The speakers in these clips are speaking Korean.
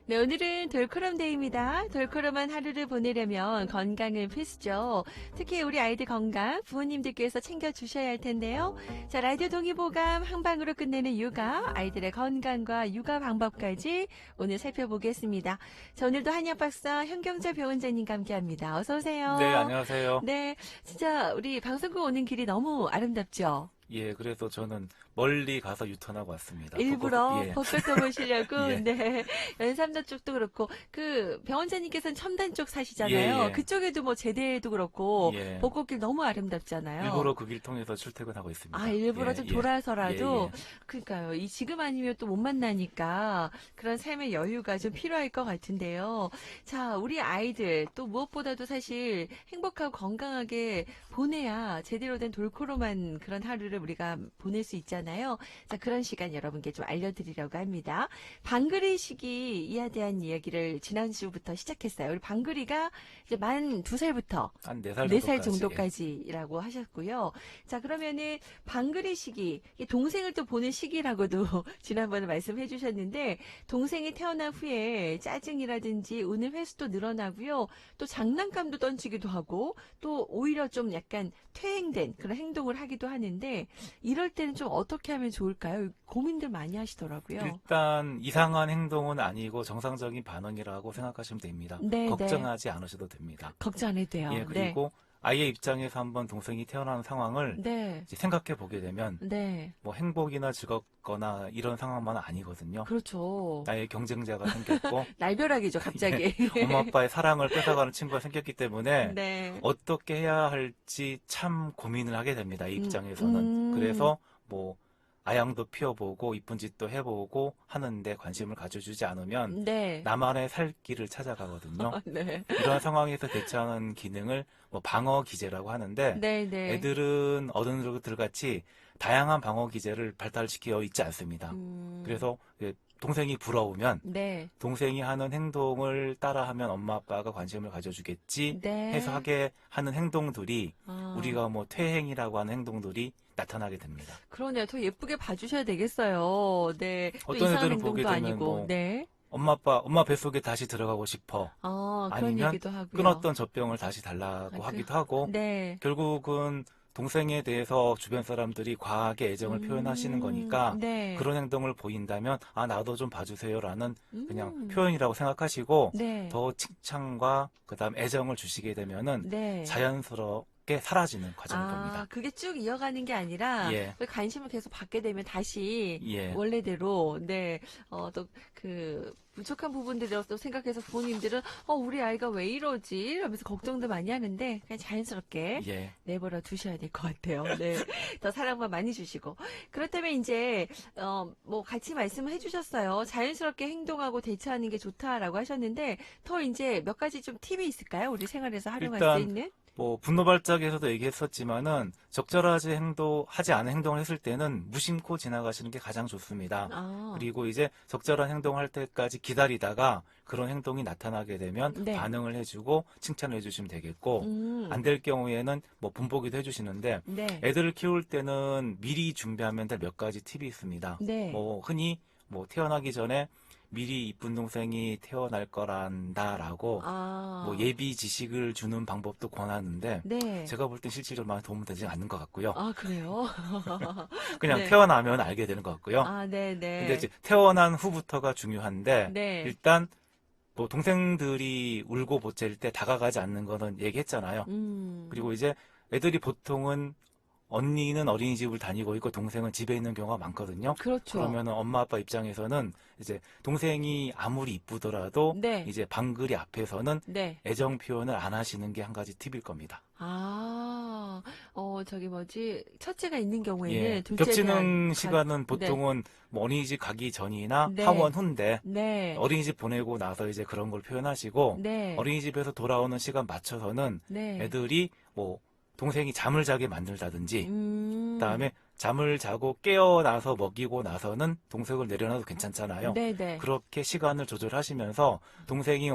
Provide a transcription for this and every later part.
네, 오늘은 돌코럼데이입니다. 돌코럼한 하루를 보내려면 건강은 필수죠. 특히 우리 아이들 건강 부모님들께서 챙겨주셔야 할 텐데요. 자, 라디오 동의보감 한방으로 끝내는 육아, 아이들의 건강과 육아 방법까지 오늘 살펴보겠습니다. 자, 오늘도 한의학박사 현경자 병원장님과 함께합니다. 어서 오세요. 네, 안녕하세요. 네, 진짜 우리 방송국 오는 길이 너무 아름답죠? 예, 그래서 저는 멀리 가서 유턴하고 왔습니다. 일부러 예. 벚꽃 보시려고. 예. 네. 연삼도 쪽도 그렇고 그 병원장님께서는 첨단 쪽 사시잖아요. 예, 예. 그쪽에도 뭐 제대도 그렇고 예. 벚꽃길 너무 아름답잖아요. 일부러 그 길 통해서 출퇴근하고 있습니다. 아, 일부러 예, 좀 예. 돌아서라도. 예, 예. 그러니까요. 이 지금 아니면 또 못 만나니까 그런 삶의 여유가 좀 필요할 것 같은데요. 자, 우리 아이들 또 무엇보다도 사실 행복하고 건강하게 보내야 제대로 된 돌코로만 그런 하루를 우리가 보낼 수 있잖아요. 자, 그런 시간 여러분께 좀 알려드리려고 합니다. 방글이 시기 이에 대한 이야기를 지난주부터 시작했어요. 우리 방글이가 이제 만 2살부터 한 4살 4살 정도까지. 정도까지라고 하셨고요. 자, 그러면은 방글이 시기, 이 동생을 또 보는 시기라고도 지난번에 말씀해 주셨는데, 동생이 태어난 후에 짜증이라든지 우는 횟수도 늘어나고요. 또 장난감도 던지기도 하고, 또 오히려 좀 약간 퇴행된 그런 행동을 하기도 하는데, 이럴 때는 좀 어떻게 하면 좋을까요? 고민들 많이 하시더라고요. 일단 이상한 행동은 아니고 정상적인 반응이라고 생각하시면 됩니다. 네, 걱정하지 않으셔도 됩니다. 걱정 안 해도 돼요. 예, 그리고 아이의 입장에서 한번 동생이 태어나는 상황을 네. 이제 생각해 보게 되면 네. 뭐 행복이나 즐겁거나 이런 상황만은 아니거든요. 그렇죠. 나의 경쟁자가 생겼고 날벼락이죠, 갑자기. 엄마 아빠의 사랑을 뺏어가는 친구가 생겼기 때문에 네. 어떻게 해야 할지 참 고민을 하게 됩니다. 이 입장에서는. 음. 그래서 뭐 아양도 피워보고 이쁜 짓도 해보고 하는데 관심을 가져주지 않으면 네. 나만의 살 길을 찾아가거든요. 네. 이런 상황에서 대처하는 기능을 뭐 방어 기제라고 하는데 네, 네. 애들은 어른들 같이 다양한 방어 기제를 발달시켜 있지 않습니다. 그래서 동생이 부러우면 네. 동생이 하는 행동을 따라하면 엄마 아빠가 관심을 가져주겠지 네. 해서 하게 하는 행동들이 아, 우리가 뭐 퇴행이라고 하는 행동들이 나타나게 됩니다. 그러네요. 더 예쁘게 봐주셔야 되겠어요. 네. 또 어떤 이상한 애들은 보게 행동도 되면 아니고. 뭐 네. 엄마 뱃속에 다시 들어가고 싶어. 아, 그런 아니면 얘기도 하고요. 끊었던 젖병을 다시 달라고 아, 하기도 하고 네. 결국은 동생에 대해서 주변 사람들이 과하게 애정을 표현하시는 거니까 네. 그런 행동을 보인다면 아 나도 좀 봐주세요라는 그냥 음. 표현이라고 생각하시고 네. 더 칭찬과 그다음 애정을 주시게 되면은 네. 자연스럽게 사라지는 과정일 아, 겁니다. 그게 쭉 이어가는 게 아니라 예. 그 관심을 계속 받게 되면 다시 예. 원래대로 네. 또 그 부족한 부분들을 또 생각해서 부모님들은 우리 아이가 왜 이러지? 이러면서 걱정도 많이 하는데 그냥 자연스럽게 예. 내버려 두셔야 될 것 같아요. 네. 더 사랑만 많이 주시고. 그렇다면 이제, 뭐 같이 말씀을 해주셨어요. 자연스럽게 행동하고 대처하는 게 좋다라고 하셨는데, 더 이제 몇 가지 좀 팁이 있을까요? 우리 생활에서 활용할 일단 수 있는? 뭐 분노 발작에서도 얘기했었지만은 적절하지 하지 않은 행동을 했을 때는 무심코 지나가시는 게 가장 좋습니다. 아, 그리고 이제 적절한 행동을 할 때까지 기다리다가 그런 행동이 나타나게 되면 네. 반응을 해주고 칭찬을 해주시면 되겠고 안 될 경우에는 뭐 분보기도 해주시는데 네. 애들을 키울 때는 미리 준비하면 될 몇 가지 팁이 있습니다. 네. 뭐 흔히 뭐 태어나기 전에 미리 이쁜 동생이 태어날 거란다라고 아, 뭐 예비 지식을 주는 방법도 권하는데 네. 제가 볼 땐 실제로 많이 도움되지 않는 것 같고요. 아, 그래요? 그냥 네. 태어나면 알게 되는 것 같고요. 아, 네, 네. 근데 이제 태어난 후부터가 중요한데 네. 일단 뭐 동생들이 울고 보챌 때 다가가지 않는 거는 얘기했잖아요. 그리고 이제 애들이 보통은 언니는 어린이집을 다니고 있고 동생은 집에 있는 경우가 많거든요. 그렇죠. 그러면은 엄마 아빠 입장에서는 이제 동생이 아무리 이쁘더라도 네. 이제 방글이 앞에서는 네. 애정 표현을 안 하시는 게 한 가지 팁일 겁니다. 아, 저기 뭐지, 첫째가 있는 경우에는 예. 둘째에 겹치는 대한 시간은 보통은 뭐 어린이집 가기 전이나 네. 하원 후인데 네. 어린이집 보내고 나서 이제 그런 걸 표현하시고 네. 어린이집에서 돌아오는 시간 맞춰서는 네. 애들이 뭐 동생이 잠을 자게 만들다든지 그다음에 잠을 자고 깨어나서 먹이고 나서는 동생을 내려놔도 괜찮잖아요. 네네. 그렇게 시간을 조절하시면서 동생이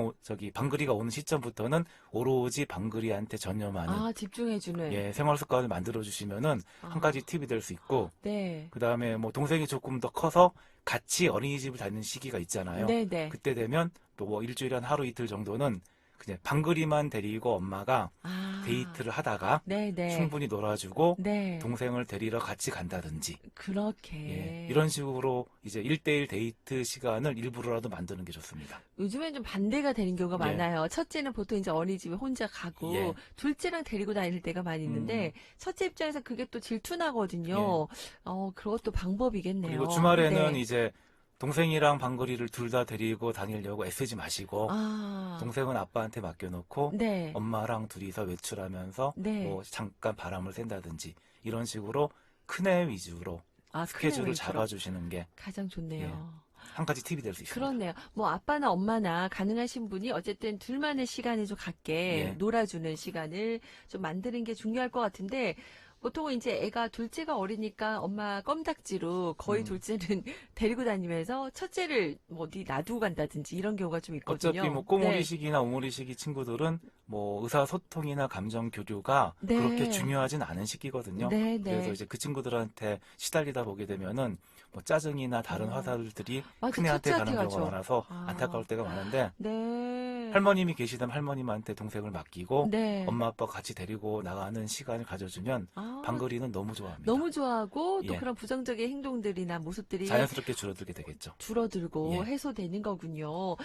방글이가 오는 시점부터는 오로지 방글이한테 전념하는 아, 집중해주는. 예, 생활 습관을 만들어 주시면은 한 아, 가지 팁이 될 수 있고 네. 그다음에 뭐 동생이 조금 더 커서 같이 어린이집을 다니는 시기가 있잖아요. 네네. 그때 되면 또 뭐 일주일에 한 하루 이틀 정도는 그냥 방글이만 데리고 엄마가 아, 데이트를 하다가 네네. 충분히 놀아주고 네. 동생을 데리러 같이 간다든지 예, 그렇게. 이런 식으로 이제 1대1 데이트 시간을 일부러라도 만드는 게 좋습니다. 요즘엔 좀 반대가 되는 경우가 예, 많아요. 첫째는 보통 이제 어린이집에 혼자 가고, 예, 둘째랑 데리고 다닐 때가 많이 있는데, 첫째 입장에서 그게 또 예. 질투나거든요. 그것도 그리고 방법이겠네요. 주말에는 네. 이제 동생이랑 방글이를 둘 다 데리고 다니려고 애쓰지 마시고 아, 동생은 아빠한테 맡겨놓고 네. 엄마랑 둘이서 외출하면서 네. 뭐 잠깐 바람을 쐰다든지 이런 식으로 큰애 위주로 아, 큰애 스케줄을 위주로. 잡아주시는 게 가장 예, 좋네요. 한 가지 팁이 될 수 있습니다. 그렇네요. 뭐 아빠나 엄마나 가능하신 분이 어쨌든 둘만의 시간을 좀 갖게 예, 놀아주는 시간을 좀 만드는 게 중요할 것 같은데 보통은 이제 애가 둘째가 어리니까 엄마 껌딱지로 거의 음, 둘째는 데리고 다니면서 첫째를 뭐 어디 놔두고 간다든지 이런 경우가 좀 어차피 뭐 있거든요. 네. 꼬물이시기나 오물이시기 친구들은 뭐 의사소통이나 감정 교류가 그렇게 네. 중요하진 않은 시기거든요. 네, 그래서 네. 이제 그 친구들한테 시달리다 보게 되면은 뭐 짜증이나 다른 어, 화살들이 맞아. 큰애한테 첫째한테 가는 경우가 가죠. 많아서 안타까울 아, 때가 많은데 네. 할머님이 계시다면 할머님한테 동생을 맡기고 네. 엄마 아빠 같이 데리고 나가는 시간을 가져주면 아, 방글이는 너무 좋아합니다. 너무 좋아하고 또 예, 그런 부정적인 행동들이나 모습들이 자연스럽게 줄어들게 되겠죠. 줄어들고 예, 해소되는 거군요.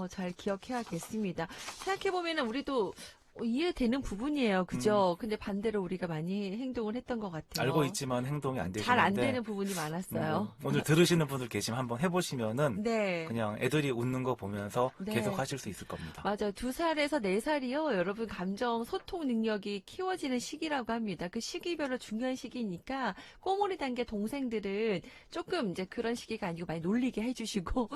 잘 기억해야겠습니다. 생각해보면은 우리도 이해되는 부분이에요. 음, 그죠? 근데 반대로 우리가 많이 행동을 했던 것 알고 같아요. 있지만 행동이 안 잘 안 되시는데 되는 부분이 뭐 많았어요. 오늘 들으시는 분들 계시면 한번 해보시면은 네. 그냥 애들이 웃는 거 보면서 계속 네. 하실 수 있을 겁니다. 맞아요. 2살에서 4살이요. 여러분 감정 소통 능력이 키워지는 시기라고 합니다. 그 시기별로 중요한 시기니까 꼬물이 단계 동생들은 조금 이제 그런 시기가 아니고 많이 놀리게 해주시고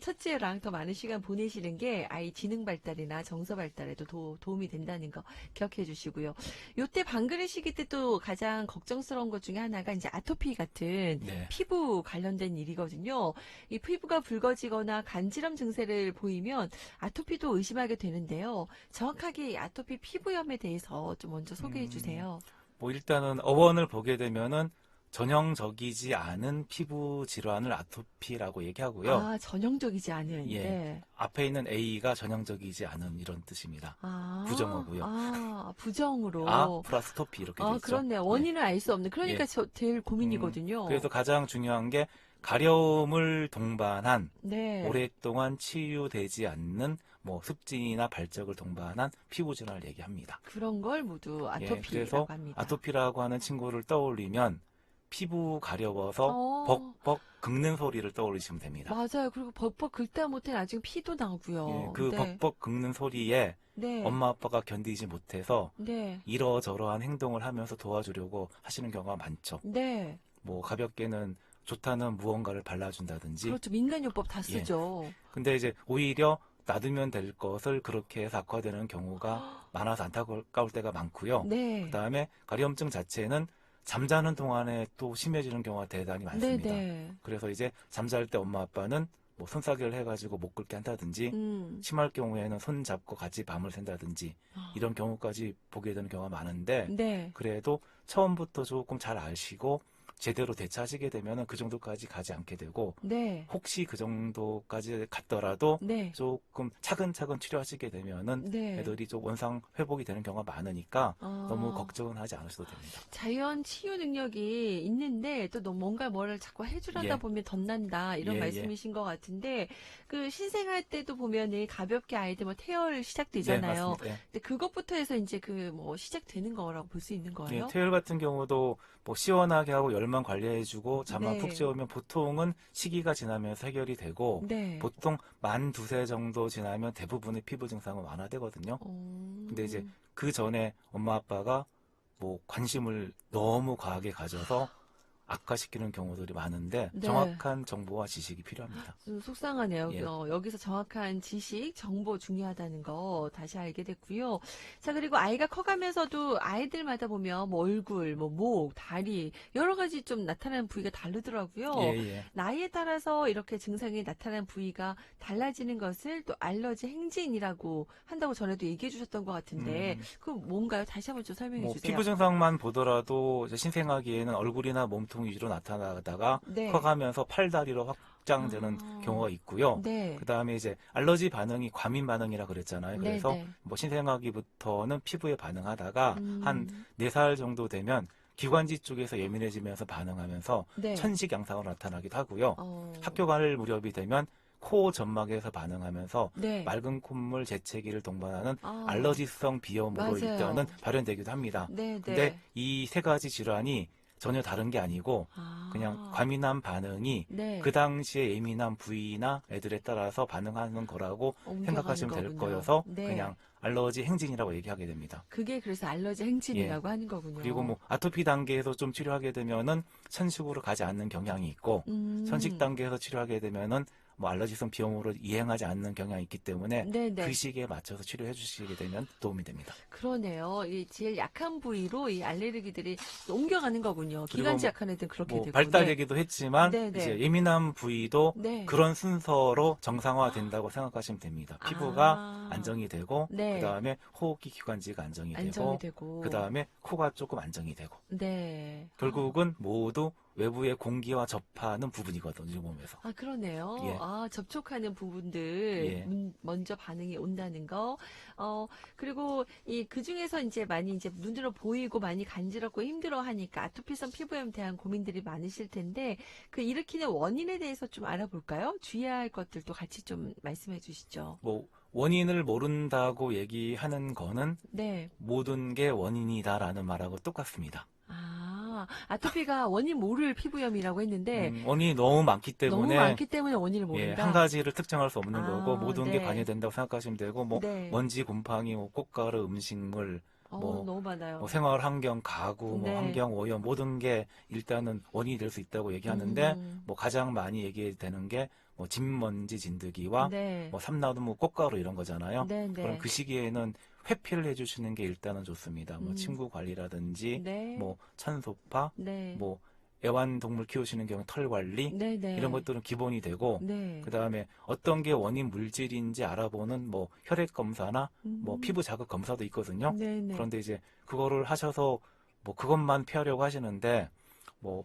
첫째랑 더 많은 시간 보내시는 게 아이 지능 발달이나 정서 발달에도 도움이 된다는 거 기억해 주시고요. 요때 방글의 시기 때 또 가장 걱정스러운 것 중에 하나가 이제 아토피 같은 네. 피부 관련된 일이거든요. 이 피부가 붉어지거나 간지럼 증세를 보이면 아토피도 의심하게 되는데요. 정확하게 이 아토피 피부염에 대해서 좀 먼저 소개해 음, 주세요. 뭐 일단은 어원을 보게 되면은 전형적이지 않은 피부 질환을 아토피라고 얘기하고요. 아, 전형적이지 않은, 예. 네. 앞에 있는 A가 전형적이지 않은 이런 뜻입니다. 부정어고요. 아 부정으로. 플러스 토피 이렇게 돼 아, 있죠. 그렇네요. 예. 원인을 알 수 없는. 그러니까 예. 저 제일 고민이거든요. 그래서 가장 중요한 게 가려움을 동반한 네. 오랫동안 치유되지 않는 뭐 습진이나 발적을 동반한 피부 질환을 얘기합니다. 그런 걸 모두 예, 그래서 아토피라고 합니다. 아토피라고 하는 친구를 떠올리면 피부 가려워서 어, 벅벅 긁는 소리를 떠올리시면 됩니다. 맞아요. 그리고 벅벅 긁다 못해 나중에 피도 예, 나고요. 그 네. 벅벅 긁는 소리에 네. 엄마 아빠가 견디지 못해서 네. 이러저러한 행동을 하면서 도와주려고 하시는 경우가 많죠. 네. 뭐 가볍게는 좋다는 무언가를 발라준다든지. 그렇죠. 민간요법 다 예. 쓰죠. 근데 이제 오히려 놔두면 될 것을 그렇게 해서 악화되는 경우가 많아서 안타까울 때가 많고요. 그 네. 다음에 가려움증 자체는 잠자는 동안에 또 심해지는 경우가 대단히 많습니다. 네네. 그래서 이제 잠잘 때 엄마 아빠는 뭐 손싸개를 해가지고 못 긁게 한다든지 음. 심할 경우에는 손 잡고 같이 밤을 샌다든지 아, 이런 경우까지 보게 되는 경우가 많은데 네. 그래도 처음부터 조금 잘 아시고 제대로 대처하시게 되면 그 정도까지 가지 않게 되고 네. 혹시 그 정도까지 갔더라도 네. 조금 차근차근 치료하시게 되면은 네. 애들이 좀 원상 회복이 되는 경우가 많으니까 너무 아, 걱정은 하지 않으셔도 됩니다. 자연 치유 능력이 있는데 또 너무 뭔가 뭐를 자꾸 해주려다 예, 보면 덧난다 이런 예, 예. 말씀이신 것 같은데 그 신생할 때도 보면은 가볍게 아이들 뭐 태열 네, 시작되잖아요. 맞습니다. 예. 근데 그것부터 해서 이제 그 뭐 시작되는 거라고 볼 수 있는 예, 거예요? 태열 같은 경우도 뭐 시원하게 하고 열만 관리해주고 잠만 푹 네. 재우면 보통은 시기가 지나면서 해결이 되고 네. 보통 만 두세 정도 지나면 대부분의 피부 증상은 완화되거든요. 근데 이제 어, 그 전에 엄마 아빠가 뭐 관심을 너무 과하게 가져서 악화시키는 경우들이 많은데 네. 정확한 정보와 지식이 필요합니다. 좀 속상하네요. 예. 여기서 정확한 지식, 정보 중요하다는 거 다시 알게 됐고요. 자, 그리고 아이가 커가면서도 아이들마다 보면 뭐 얼굴, 뭐 목, 다리 여러 가지 좀 나타나는 부위가 다르더라고요. 예. 나이에 따라서 이렇게 증상이 나타나는 부위가 달라지는 것을 또 알러지 행진이라고 한다고 전에도 얘기해 주셨던 것 같은데 그 뭔가요? 다시 한번 좀 설명해 뭐 주세요. 피부 증상만 보더라도 이제 신생아기에는 얼굴이나 몸통 위주로 나타나다가 네. 커가면서 팔다리로 확장되는 경우가 있고요. 네. 그 다음에 이제 알러지 반응이 과민 반응이라 그랬잖아요. 네, 그래서 네. 뭐 신생아기부터는 피부에 반응하다가 한 음, 4살 정도 되면 기관지 쪽에서 예민해지면서 반응하면서 네. 천식 양상으로 나타나기도 하고요. 어, 학교 갈 무렵이 되면 코 점막에서 반응하면서 네. 맑은 콧물, 재채기를 동반하는 아, 알러지성 비염으로 맞아요. 일단은 발현되기도 합니다. 네, 근데 네. 이 세 가지 질환이 전혀 다른 게 아니고 그냥 과민한 반응이 네. 그 당시에 예민한 부위나 애들에 따라서 반응하는 거라고 옮겨가는 생각하시면 될 거군요. 거여서 네. 그냥 알러지 행진이라고 얘기하게 됩니다. 그게 그래서 알러지 예. 행진이라고 하는 거군요. 그리고 뭐 아토피 단계에서 좀 치료하게 되면은 천식으로 가지 않는 경향이 있고 천식 단계에서 치료하게 되면은 뭐 알러지성 비염으로 이행하지 않는 경향이 있기 때문에 네네. 그 시기에 맞춰서 치료해 주시게 되면 도움이 됩니다. 그러네요. 이 제일 약한 부위로 이 알레르기들이 옮겨가는 거군요. 그리고 기관지 약한 애들은 그렇게 뭐 되고. 발달 네. 얘기도 했지만 네네. 이제 예민한 부위도 네. 그런 순서로 정상화된다고 생각하시면 됩니다. 피부가 아, 안정이 되고 네. 그 다음에 호흡기 기관지가 안정이 안정이 되고 되고. 그 다음에 코가 조금 안정이 되고 네. 결국은 모두 외부의 공기와 접하는 부분이거든요, 몸에서. 아, 그러네요. 예. 아, 접촉하는 부분들 예. 먼저 반응이 온다는 거. 그리고 그 중에서 이제 많이 이제 눈으로 보이고 많이 간지럽고 힘들어 하니까 아토피성 피부염에 대한 고민들이 많으실 텐데 그 일으키는 원인에 대해서 좀 알아볼까요? 주의해야 할 것들도 같이 좀 말씀해 주시죠. 뭐 원인을 모른다고 얘기하는 거는 네. 모든 게 원인이다라는 말하고 똑같습니다. 아토피가 원인 모를 피부염이라고 했는데 원인이 너무 많기 너무 때문에 많기 때문에 원인을 예, 모른다. 한 가지를 특정할 수 없는 아, 거고 모든 게 네. 관여된다고 생각하시면 되고 뭐 네. 먼지, 곰팡이, 뭐 꽃가루, 음식물, 뭐, 너무 많아요. 뭐 생활 환경, 가구, 뭐 네. 환경 오염 모든 게 일단은 원인이 될 수 있다고 얘기하는데 뭐 가장 많이 얘기되는 게 뭐 진먼지 진드기와 네. 뭐 삼나무 꽃가루 이런 거잖아요. 네, 네. 그럼 그 시기에는 회피를 해주시는 게 일단은 좋습니다. 뭐 음. 침구 관리라든지 네. 뭐 천소파, 네. 뭐 애완동물 키우시는 경우 털 관리 네, 네. 이런 것들은 기본이 되고 네. 그 다음에 어떤 게 원인 물질인지 알아보는 뭐 혈액 검사나 뭐 피부 자극 검사도 있거든요. 네, 네. 그런데 이제 그거를 하셔서 뭐 그것만 피하려고 하시는데 뭐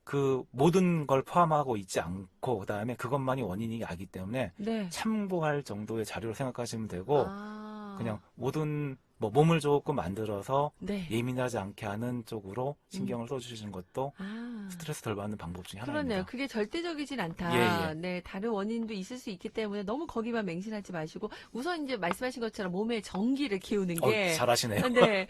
그 모든 걸 포함하고 있지 않고 그 다음에 그것만이 원인이 아니기 때문에 네. 참고할 정도의 자료를 생각하시면 되고 아. 그냥 모든 뭐 몸을 조금 만들어서 네. 예민하지 않게 하는 쪽으로 신경을 써주시는 것도 아. 스트레스 덜 받는 방법 중에 그러네요. 하나입니다. 그게 절대적이진 않다. 예, 예. 네, 다른 원인도 있을 수 있기 때문에 너무 거기만 맹신하지 마시고 우선 이제 말씀하신 것처럼 몸에 전기를 키우는 게 잘하시네요. 네,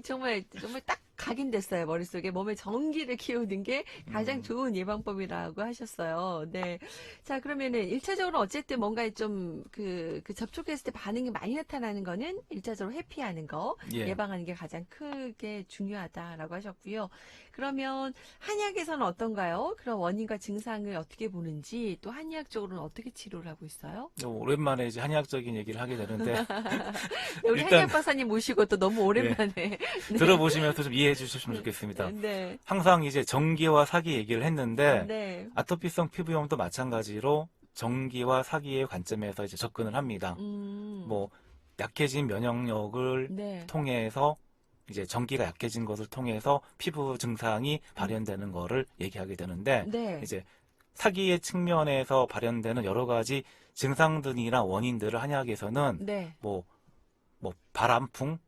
정말 딱 각인됐어요. 머릿속에 몸에 전기를 키우는 게 가장 좋은 예방법이라고 하셨어요. 네. 자, 그러면은 1차적으로 어쨌든 뭔가 좀 그 접촉했을 때 반응이 많이 나타나는 거는 1차적으로 회피하는 거, 예. 예방하는 게 가장 크게 중요하다라고 하셨고요. 그러면 한약에서는 어떤가요? 그런 원인과 증상을 어떻게 보는지 또 한의학적으로는 어떻게 치료를 하고 있어요? 오랜만에 이제 한의학적인 얘기를 하게 되는데 네, 우리 일단- 한의학 박사님 모시고 또 너무 오랜만에 네. 들어보시면서 좀 이해해 주셨으면 좋겠습니다. 네. 항상 이제 정기와 사기 얘기를 했는데 네. 아토피성 피부염도 마찬가지로 정기와 사기의 관점에서 이제 접근을 합니다. 뭐 약해진 면역력을 네. 통해서 이제 정기가 약해진 것을 통해서 피부 증상이 발현되는 거를 얘기하게 되는데 네. 이제 사기의 측면에서 발현되는 여러 가지 증상들이나 원인들을 한의학에서는 네. 뭐 바람풍,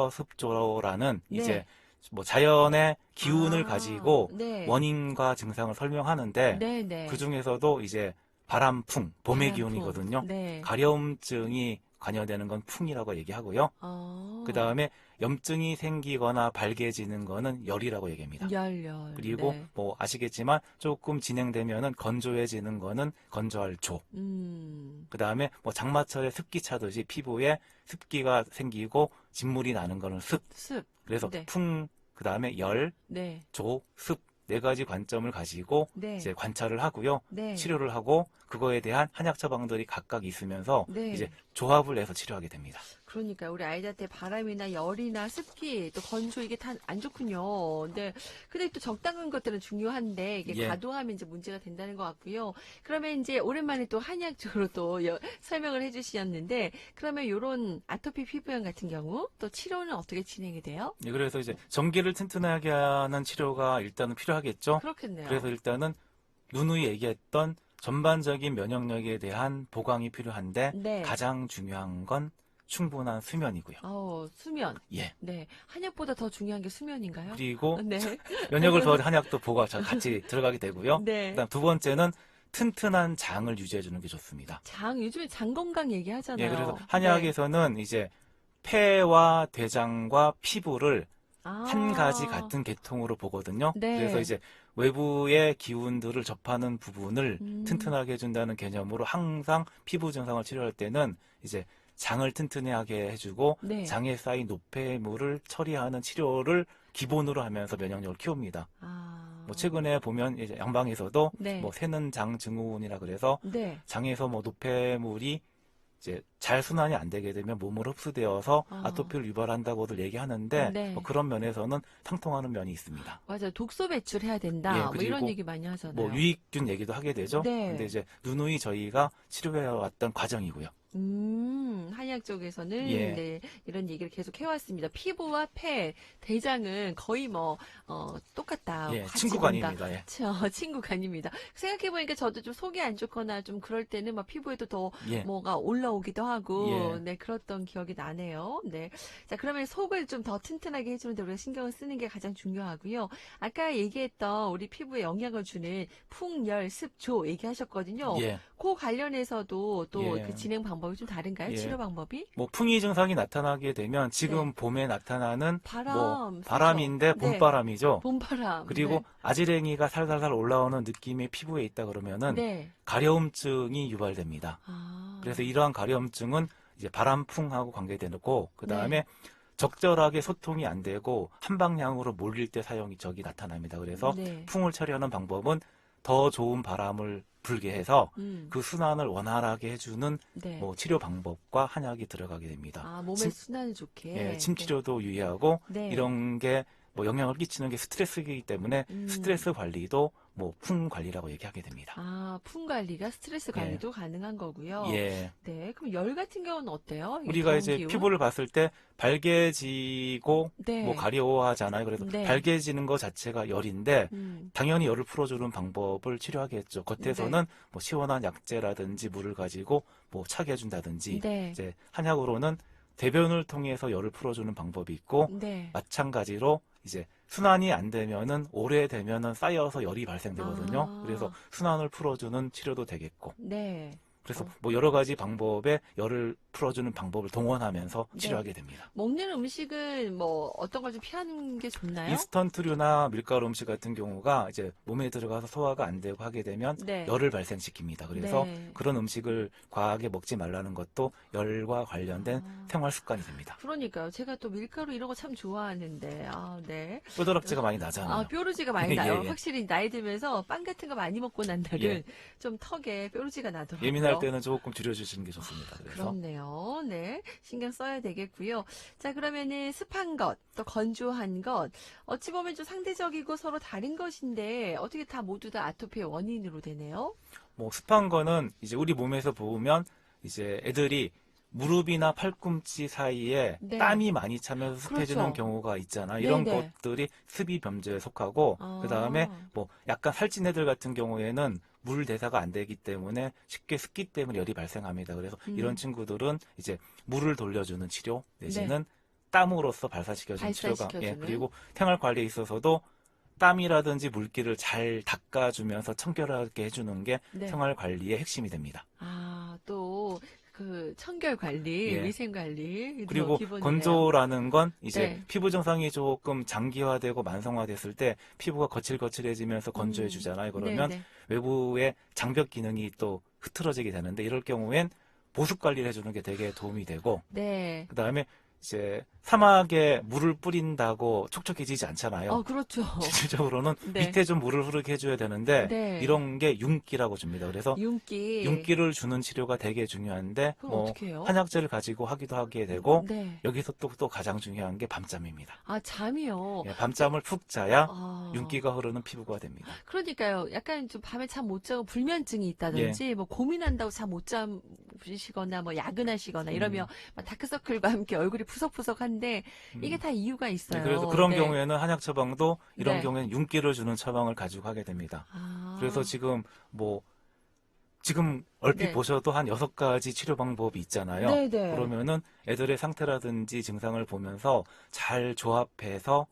풍한서습조라는 네. 이제 뭐 자연의 기운을 아, 가지고 네. 원인과 증상을 설명하는데 네, 네. 그 중에서도 이제 바람풍, 봄의 바람풍. 기운이거든요. 네. 가려움증이 관여되는 건 풍이라고 얘기하고요. 그 다음에 염증이 생기거나 발개지는 거는 열이라고 얘기합니다. 열. 그리고 네. 뭐 아시겠지만 조금 진행되면은 건조해지는 거는 건조할 조. 그 다음에 뭐 장마철에 습기 차듯이 피부에 습기가 생기고 진물이 나는 거는 습. 습. 그래서 네. 풍, 그 다음에 열, 네. 조, 습 네 가지 관점을 가지고 네. 이제 관찰을 하고요. 네. 치료를 하고 그거에 대한 한약 처방들이 각각 있으면서 네. 이제 조합을 해서 치료하게 됩니다. 그러니까 우리 아이들한테 바람이나 열이나 습기 또 건조 이게 다 안 좋군요. 근데 또 적당한 것들은 중요한데 이게 예. 과도하면 이제 문제가 된다는 것 같고요. 그러면 이제 오랜만에 또 한약 쪽으로 또 설명을 해주셨는데 그러면 이런 아토피 피부염 같은 경우 또 치료는 어떻게 진행이 돼요? 예, 그래서 이제 전기를 튼튼하게 하는 치료가 일단은 필요하겠죠. 그렇겠네요. 그래서 일단은 누누이 얘기했던 전반적인 면역력에 대한 보강이 필요한데 네. 가장 중요한 건 충분한 수면이고요. 수면. 예. 네. 한약보다 더 중요한 게 수면인가요? 그리고 네. 면역을 도와줄 한약도 보가 같이 들어가게 되고요. 네. 그다음 두 번째는 튼튼한 장을 유지해 주는 게 좋습니다. 요즘에 장 건강 얘기하잖아요. 예, 그래서 한약에서는 이제 폐와 대장과 피부를 한 가지 같은 계통으로 보거든요. 네. 그래서 이제 외부의 기운들을 접하는 부분을 튼튼하게 해준다는 개념으로 항상 피부 증상을 치료할 때는 이제 장을 튼튼하게 해주고 네. 장에 쌓인 노폐물을 처리하는 치료를 기본으로 하면서 면역력을 키웁니다. 뭐 최근에 보면 이제 양방에서도 네. 뭐 새는 장 증후군이라 그래서 네. 장에서 뭐 노폐물이 이제 잘 순환이 안 되게 되면 몸으로 흡수되어서 아토피를 유발한다고들 얘기하는데 네. 뭐 그런 면에서는 상통하는 면이 있습니다. 맞아요. 독소 배출해야 된다. 예, 뭐 이런 그리고 얘기 많이 하잖아요. 뭐 유익균 얘기도 하게 되죠. 네. 근데 이제 누누이 저희가 치료해왔던 과정이고요. 한약 쪽에서는 예. 네, 이런 얘기를 계속 해왔습니다. 피부와 폐, 대장은 거의 똑같다. 예, 같이 친구가 본다. 아닙니다. 예. 친구가 아닙니다. 생각해보니까 저도 좀 속이 안 좋거나 좀 그럴 때는 막 피부에도 더 예. 뭐가 올라오기도 하고, 예. 네, 그랬던 기억이 나네요. 네. 자, 그러면 속을 좀 더 튼튼하게 해주는데 우리가 신경을 쓰는 게 가장 중요하고요. 아까 얘기했던 우리 피부에 영향을 주는 풍, 열, 습, 조 얘기하셨거든요. 예. 그 관련해서도 또 예. 그 진행 방법이 좀 다른가요? 예. 치료 방법이? 뭐 풍이 증상이 나타나게 되면 지금 네. 봄에 나타나는 바람, 바람인데 그렇죠? 네. 봄바람이죠. 봄바람. 그리고 네. 아지랭이가 살살살 올라오는 느낌이 피부에 있다 그러면은 네. 가려움증이 유발됩니다. 그래서 이러한 가려움증은 이제 바람풍하고 관계되고 그 다음에 네. 적절하게 소통이 안 되고 한 방향으로 몰릴 때 적이 나타납니다. 그래서 네. 풍을 처리하는 방법은 더 좋은 바람을 불게 해서 음. 그 순환을 원활하게 해주는 네. 뭐 치료 방법과 한약이 들어가게 됩니다. 몸의 순환을 좋게. 예, 침 치료도 유의하고 네. 이런 게 뭐 영향을 끼치는 게 스트레스이기 때문에 스트레스 관리도 뭐 풍 관리라고 얘기하게 됩니다. 풍 관리가 스트레스 관리도 가능한 거고요. 예. 네. 그럼 열 같은 경우는 어때요? 우리가 더운 이제 기운? 피부를 봤을 때 발개지고 네. 뭐 가려워하잖아요. 그래서 네. 발개지는 것 자체가 열인데 음. 당연히 열을 풀어주는 방법을 치료하겠죠. 겉에서는 네. 뭐 시원한 약재라든지 물을 가지고 뭐 차게 해준다든지 네. 이제 한약으로는 대변을 통해서 열을 풀어주는 방법이 있고 네. 마찬가지로 이제 순환이 안 되면은 오래되면은 쌓여서 열이 발생되거든요. 그래서 순환을 풀어주는 치료도 되겠고. 네. 그래서 뭐 여러 가지 방법에 열을 풀어주는 방법을 동원하면서 네. 치료하게 됩니다. 먹는 음식은 뭐 어떤 걸 좀 피하는 게 좋나요? 인스턴트류나 밀가루 음식 같은 경우가 이제 몸에 들어가서 소화가 안 되고 하게 되면 네. 열을 발생시킵니다. 그래서 네. 그런 음식을 과하게 먹지 말라는 것도 열과 관련된 생활 습관이 됩니다. 그러니까요. 제가 또 밀가루 이런 거 참 좋아하는데, 네. 뼈다락지가 많이 나잖아요. 뾰루지가 많이 예, 나요. 예. 확실히 나이 들면서 빵 같은 거 많이 먹고 난 날은 예. 좀 턱에 뾰루지가 나더라고요. 예민할 때는 조금 줄여주시는 게 좋습니다. 그래서 그렇네요. 네. 신경 써야 되겠고요. 자, 그러면은 습한 것, 또 건조한 것, 어찌 보면 좀 상대적이고 서로 다른 것인데, 어떻게 다 모두 다 아토피의 원인으로 되네요? 뭐 습한 거는 이제 우리 몸에서 보면 이제 애들이 무릎이나 팔꿈치 사이에 네. 땀이 많이 차면서 습해지는 그렇죠. 경우가 있잖아요. 이런 네네. 것들이 습이 범죄에 속하고 그 다음에 뭐 약간 살찐 애들 같은 경우에는 물 대사가 안 되기 때문에 쉽게 습기 때문에 열이 발생합니다. 그래서 이런 친구들은 이제 물을 돌려주는 치료 내지는 땀으로써 발사시켜주는 치료가 그리고 생활 관리에 있어서도 땀이라든지 물기를 잘 닦아주면서 청결하게 해주는 게 생활 관리의 핵심이 됩니다. 또 그 청결 관리, 위생 관리 그리고 기본이네요. 건조라는 건 이제 네. 피부 증상이 조금 장기화되고 만성화됐을 때 피부가 거칠거칠해지면서 건조해 주잖아요. 그러면 네네. 외부의 장벽 기능이 또 흐트러지게 되는데 이럴 경우엔 보습 관리를 해주는 게 되게 도움이 되고 네. 그다음에 이제 사막에 물을 뿌린다고 촉촉해지지 않잖아요. 그렇죠. 실질적으로는 네. 밑에 좀 물을 흐르게 해줘야 되는데 네. 이런 게 윤기라고 줍니다. 그래서 윤기. 윤기를 주는 치료가 되게 중요한데 그럼 뭐 어떻게 해요? 한약재를 가지고 하기도 하게 되고 네. 여기서 또 가장 중요한 게 밤잠입니다. 아, 잠이요. 예, 밤잠을 푹 자야 아. 윤기가 흐르는 피부가 됩니다. 그러니까요. 약간 좀 밤에 잠 못 자고 불면증이 있다든지, 뭐 고민한다고 잠 못 자시거나, 뭐 야근하시거나 이러면 막 다크서클과 함께 얼굴이 푸석푸석한데, 이게 다 이유가 있어요. 그래서 그런 네. 경우에는 한약 처방도 이런 네. 경우에는 윤기를 주는 처방을 가지고 하게 됩니다. 아. 그래서 지금 얼핏 네. 보셔도 한 6가지 치료 방법이 있잖아요. 네네. 그러면은 애들의 상태라든지 증상을 보면서 잘 조합해서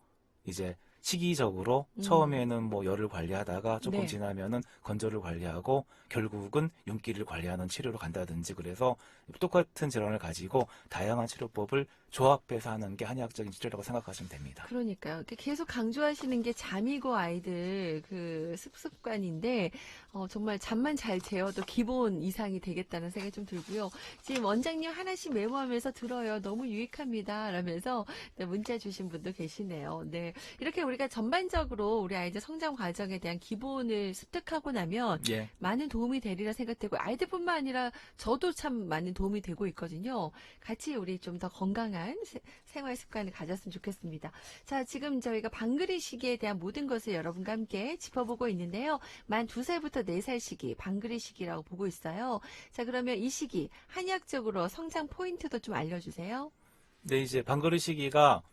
이제 시기적으로 처음에는 뭐 열을 관리하다가 조금 네. 지나면은 건조를 관리하고 결국은 윤기를 관리하는 치료로 간다든지 그래서 똑같은 질환을 가지고 다양한 치료법을 조합해서 하는 게 한의학적인 치료라고 생각하시면 됩니다. 그러니까요. 계속 강조하시는 게 잠이고 아이들 그 습관인데, 정말 잠만 잘 재워도 기본 이상이 되겠다는 생각이 좀 들고요. 지금 원장님 하나씩 메모하면서 들어요. 너무 유익합니다. 라면서 네, 문자 주신 분도 계시네요. 네. 이렇게 우리가 전반적으로 우리 아이들 성장 과정에 대한 기본을 습득하고 나면 예. 많은 도움이 되리라 생각되고, 아이들뿐만 아니라 저도 참 많은 도움이 되고 있거든요. 같이 우리 좀 더 건강한 생활 습관을 가졌으면 좋겠습니다. 자, 지금 저희가 방글이 시기에 대한 모든 것을 여러분과 함께 짚어보고 있는데요. 만 2살부터 4살 시기, 방글이 시기라고 보고 있어요. 자, 그러면 이 시기, 한의학적으로 성장 포인트도 좀 알려주세요. 네, 이제 방글이 시기가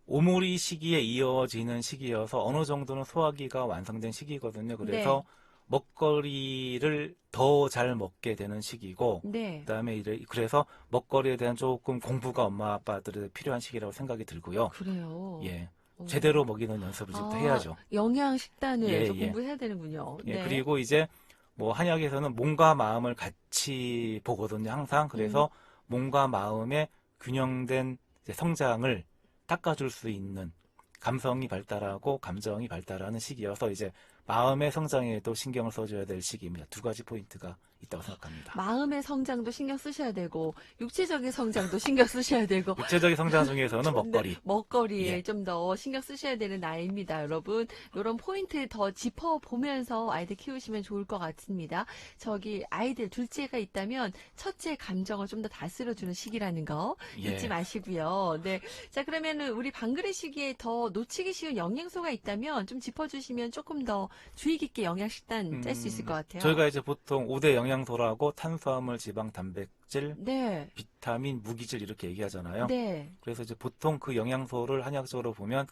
오므리 시기에 이어지는 시기여서 어느 정도는 소화기가 완성된 시기거든요. 그래서 먹거리를 더 잘 먹게 되는 시기고, 네. 그다음에 그래서 먹거리에 대한 조금 공부가 엄마 아빠들에 필요한 시기라고 생각이 들고요. 그래요. 예, 오. 제대로 먹이는 연습을 이제부터 해야죠. 영양 식단을 예, 좀 예. 공부해야 되는군요. 예, 네. 그리고 이제 뭐 한약에서는 몸과 마음을 같이 보거든요, 항상. 그래서 몸과 마음의 균형된 이제 성장을 닦아줄 수 있는 감성이 발달하고 감정이 발달하는 시기여서 이제 마음의 성장에도 신경을 써줘야 될 시기입니다. 2가지 포인트가 있다고 생각합니다. 마음의 성장도 신경 쓰셔야 되고, 육체적인 성장도 신경 쓰셔야 되고, 육체적인 성장 중에서는 먹거리. 네, 먹거리에 예. 좀 더 신경 쓰셔야 되는 나이입니다, 여러분. 이런 포인트 더 짚어보면서 아이들 키우시면 좋을 것 같습니다. 저기 아이들 둘째가 있다면 첫째 감정을 좀 더 다스려주는 시기라는 거 예. 잊지 마시고요. 네, 자 그러면은 우리 방글의 시기에 더 놓치기 쉬운 영양소가 있다면 좀 짚어주시면 조금 더 주의 깊게 영양 식단 짤 수 있을 것 같아요. 저희가 이제 보통 5대 영양소라고 탄수화물, 지방, 단백질, 네, 비타민, 무기질 이렇게 얘기하잖아요. 네, 그래서 이제 보통 그 영양소를 한약적으로 보면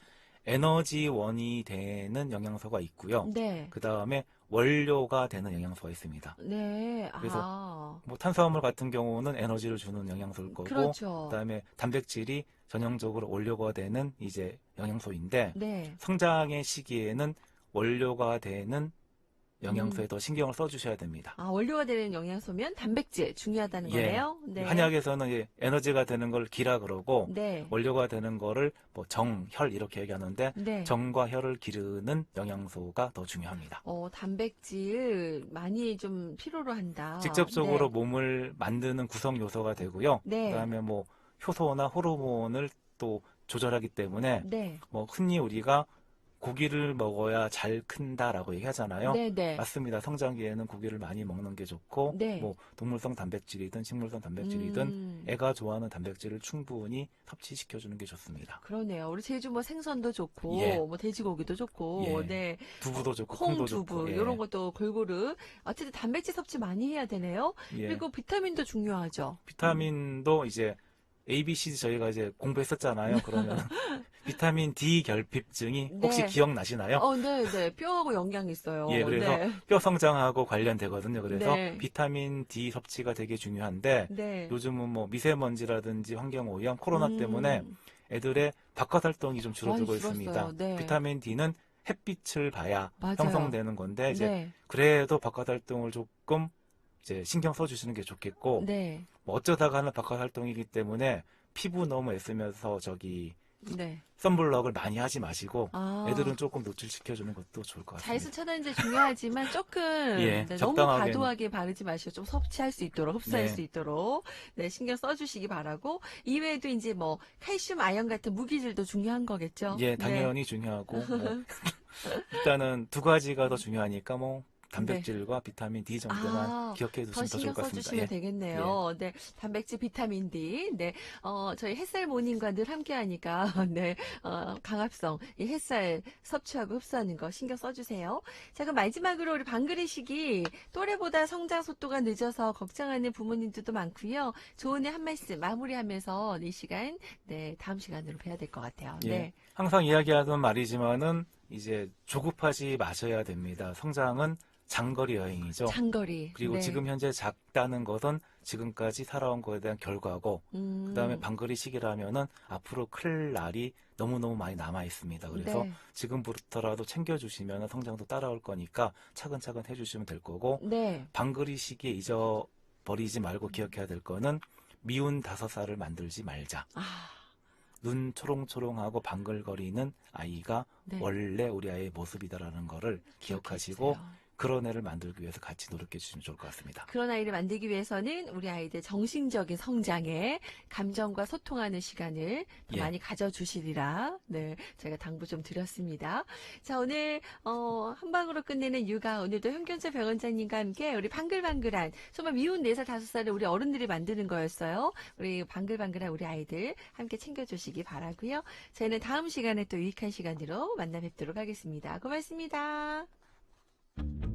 에너지원이 되는 영양소가 있고요. 네, 그 다음에 원료가 되는 영양소가 있습니다. 네. 그래서 뭐 탄수화물 같은 경우는 에너지를 주는 영양소일 거고, 그렇죠. 그다음에 단백질이 전형적으로 원료가 되는 이제 영양소인데 네. 성장의 시기에는 원료가 되는 영양소에 더 신경을 써주셔야 됩니다. 아, 원료가 되는 영양소면 단백질 중요하다는 예. 거네요. 네. 한약에서는 이제 에너지가 되는 걸 기라 그러고 네. 원료가 되는 거를 뭐 정, 혈 이렇게 얘기하는데 네. 정과 혈을 기르는 영양소가 더 중요합니다. 단백질 많이 좀 필요로 한다. 직접적으로 몸을 만드는 구성 요소가 되고요. 네. 그다음에 뭐 효소나 호르몬을 또 조절하기 때문에 네. 뭐 흔히 우리가 고기를 먹어야 잘 큰다라고 얘기하잖아요. 네, 네. 맞습니다. 성장기에는 고기를 많이 먹는 게 좋고 네. 뭐 동물성 단백질이든 식물성 단백질이든 애가 좋아하는 단백질을 충분히 섭취시켜 주는 게 좋습니다. 그러네요. 우리 제주 뭐 생선도 좋고 예. 뭐 돼지고기도 좋고 예. 네. 두부도 좋고 콩 콩도 두부 좋고 예. 이런 것도 골고루 어쨌든 단백질 섭취 많이 해야 되네요. 예. 그리고 비타민도 중요하죠. 비타민도 이제 A, B, C 저희가 이제 공부했었잖아요. 그러면 비타민 D 결핍증이 혹시 네. 기억나시나요? 네, 네. 뼈하고 영향이 있어요. 예, 그래서 네. 뼈 성장하고 관련되거든요. 그래서 네. 비타민 D 섭취가 되게 중요한데 네. 요즘은 뭐 미세먼지라든지 환경 오염, 코로나 때문에 애들의 바깥 활동이 좀 줄어들고 많이 줄었어요. 있습니다. 네. 비타민 D는 햇빛을 봐야 맞아요. 형성되는 건데 이제 네. 그래도 바깥 활동을 조금 이제 신경 써주시는 게 좋겠고 네. 뭐 어쩌다가 하는 바깥 활동이기 때문에 피부 너무 애쓰면서 저기 네. 선블럭을 많이 하지 마시고 아. 애들은 조금 노출시켜주는 것도 좋을 것 같습니다. 자외선 차단제 중요하지만 조금 예, 네, 너무 적당하게. 과도하게 바르지 마시고 좀 섭취할 수 있도록 흡수할 네. 수 있도록 네, 신경 써주시기 바라고 이외에도 이제 뭐 칼슘, 아연 같은 무기질도 중요한 거겠죠. 예, 네. 당연히 중요하고 뭐 일단은 두 가지가 더 중요하니까 뭐 단백질과 비타민 D 정도만 아, 기억해 더 두시면 더 좋을 신경 것 같습니다. 써주시면 예. 되겠네요. 네, 단백질, 비타민 D. 네, 저희 햇살 모닝과 늘 함께하니까 네, 강합성 이 햇살 섭취하고 흡수하는 거 신경 써주세요. 자, 그럼 마지막으로 우리 방글이식이 또래보다 성장 속도가 늦어서 걱정하는 부모님들도 많고요. 조언의 한 말씀 마무리하면서 이 시간 네 다음 시간으로 뵈야 될 것 같아요. 예. 네, 항상 이야기하던 말이지만은 이제 조급하지 마셔야 됩니다. 성장은 장거리 여행이죠. 장거리. 그리고 네. 지금 현재 작다는 것은 지금까지 살아온 거에 대한 결과고, 그다음에 방글이 시기라면은 앞으로 클 날이 너무너무 많이 남아 있습니다. 그래서 네. 지금부터라도 챙겨주시면 성장도 따라올 거니까 차근차근 해주시면 될 거고, 네. 방글이 시기에 잊어버리지 말고 기억해야 될 거는 미운 5살을 만들지 말자. 아, 눈 초롱초롱하고 방글거리는 아이가 네. 원래 우리 아이의 모습이다라는 거를 기억하시고 그런 애를 만들기 위해서 같이 노력해 주시면 좋을 것 같습니다. 그런 아이를 만들기 위해서는 우리 아이들 정신적인 성장에 감정과 소통하는 시간을 더 예. 많이 가져주시리라. 네, 저희가 당부 좀 드렸습니다. 자, 오늘 한 방으로 끝내는 육아 오늘도 현균재 병원장님과 함께 우리 방글방글한 정말 미운 4살 5살을 우리 어른들이 만드는 거였어요. 우리 방글방글한 우리 아이들 함께 챙겨주시기 바라고요. 저희는 다음 시간에 또 유익한 시간으로 만나 뵙도록 하겠습니다. 고맙습니다.